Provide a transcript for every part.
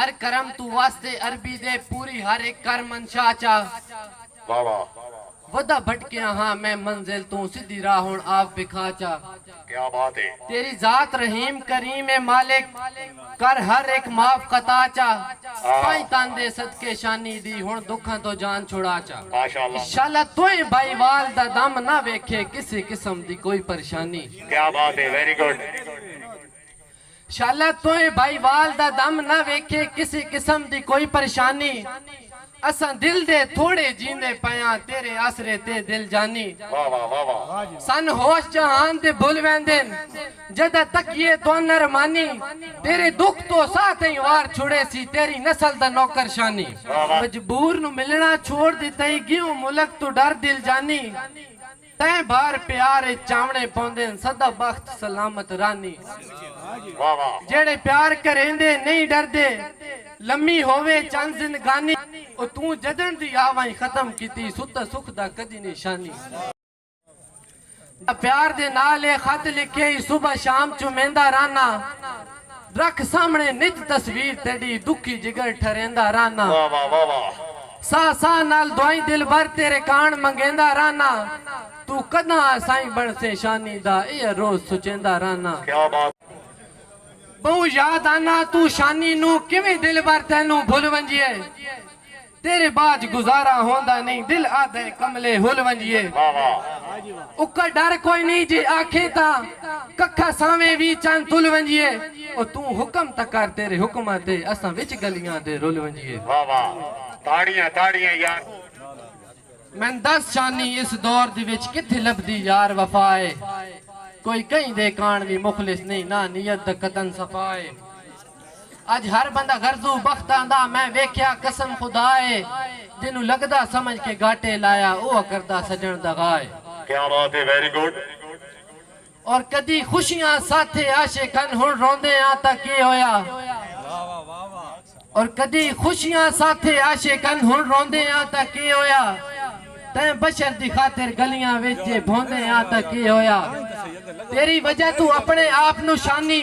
कर करम तू वास्ते अरबी दे पूरी हर एक कर मनशा चा। वाह वाह वदा भटकिया हाँ मैं मंजिल तू सीधी राह हुण आप बिखा चा। क्या बात है। तेरी जात रहीम करीम है मालिक कर हर एक माफ कता चा। पाई तांदे सदके शानी दी हुण दुखां तो जान छुड़ा चा। माशाअल्लाह इंशाअल्लाह तोए भाईवाल दा दम ना वेखे किसी किस्म दी कोई परेशानी। क्या बात है, वेरी गुड। इंशाअल्लाह तोए भाईवाल दा दम ना वेखे किसी किस्म दी कोई परेशानी। असा दिल दे थोड़े जींदे पया तेरे आसरे ते दिल जानी। वाह वाह वाह वाह। सन होश जहान दे भुल वेंदन जदा तकिए तो नरमानी। तेरे दुख तो साथ ही वार छुड़े सी तेरी नस्ल दा नौकर शानी। मजबूर नु मिलना छोड़ दी तई गियो मुलक तू डर दिल जानी। तै बार प्यार चावणे पौंदे सदा बख्त सलामत रानी। वाह वाह। जेड़े प्यार करेंदे नहीं डरदे लम्मी होवे चंद जिंदगानी। ओ तू जदन दी आवाई खत्म कीती सुत सुख दा कदी निशानी। प्यार दे नाल ए खत लिखे सुबह शाम चुमेंदा राना। रख सामने निज तस्वीर तेरी दुखी जिगर ठरेंदा राना। वाह वाह वाह वाह। सा सा नाल दुआई दिल भर तेरे कान मंगेंदा राना। तू कदा साईं बन से शानी दा ए रोज सुचेंदा राना। क्या बात। बहु याद आना तू शानी नू किवें दिल भर तैनू भुल वंजिए। तेरे बाज गुजारा होंदा नहीं दिल आधे कमले हुल वंजिए। वाह वाह। उका डर कोई नहीं जे आखे ता कखा सावे भी चंद तुल वंजिए। ओ तू हुक्म तकर तेरे हुक्म ते असां विच गलियां दे रुल वंजिए। वाह वाह। ताड़ियां ताड़ियां यार। मैं दस शानी इस दौर दे विच किथे लभदी यार वफाए। कोई कहीं दे कान भी मुखलिस नहीं ना नियत दा कतन सफाए। अज हर बंदा गर्जू बख्तां दा मैं वेख्या कसम खुदाए। जिन्नू लगदा समझ के गाटे लाया ओ करदा सजन दा गाए। क्या बात है, वेरी गुड। और कदी खुशियां साथे आशिकन हुण रोंदे आ ता की होया। और कदी खुशियां साथे आशिकन हुण रोंदे आ ता की होया। तैं बशर दी खातिर गलियां विच भोंदे आ ता की होया। तेरी वजह तू अपने आप नु शानी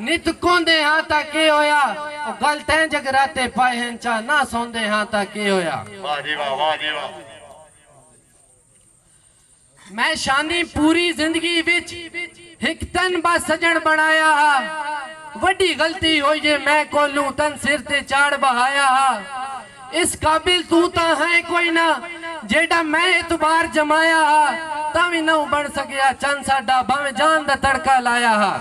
नित कोंदे हाँ ता के होया। गल तैं जगराते पाए हैं चा ना सोंदे हाँ ता के होया। वाह जी वाह, वाह जी वाह। मैं शानी पूरी जिंदगी विच हिक तन बा सजन बनाया हा। वड्डी गलती होई जे मैं कोलू तन सिर ते चाड़ बहाया हा। इस काबिल तू ता है कोई ना जेड़ा मैं एतबार जमाया हा। तावी नौ बन सकिया चंद साडा भावें जान दा तड़का लाया हा।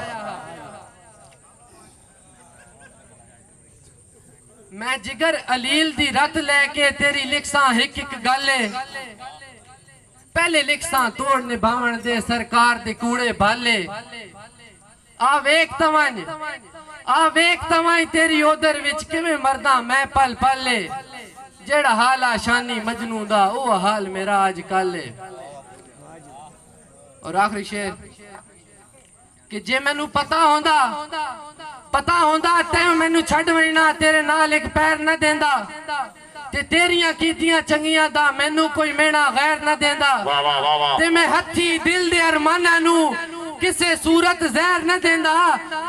मैं जिगर अलील दी रत लेके तेरी लिखसा हिक हिक गल। पहले लिखसा तोड़ निभावन दे सरकार दे कूड़े भाले। आ वेख तवाई तेरी ओदर विच किवें मरदा मैं पल पले। जेड़ा हाल शानी मजनू दा ओ हाल मेरा आज कल। और आखिरी शेर कि जे मैनू पता होंदा तैं मैनू छड़ वणना तेरे नाल एक पैर न देंदा। ते तेरियां कीतियां चंगियां दा मैनू कोई मेना गैर न देंदा। ते मैं हथी दिल दे अरमाना नू किसे सूरत जहर न देंदा।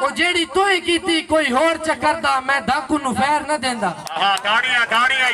ओ जेड़ी तोए कीती कोई होर चक्कर दा मैं डाकू नू फैर न देंदा।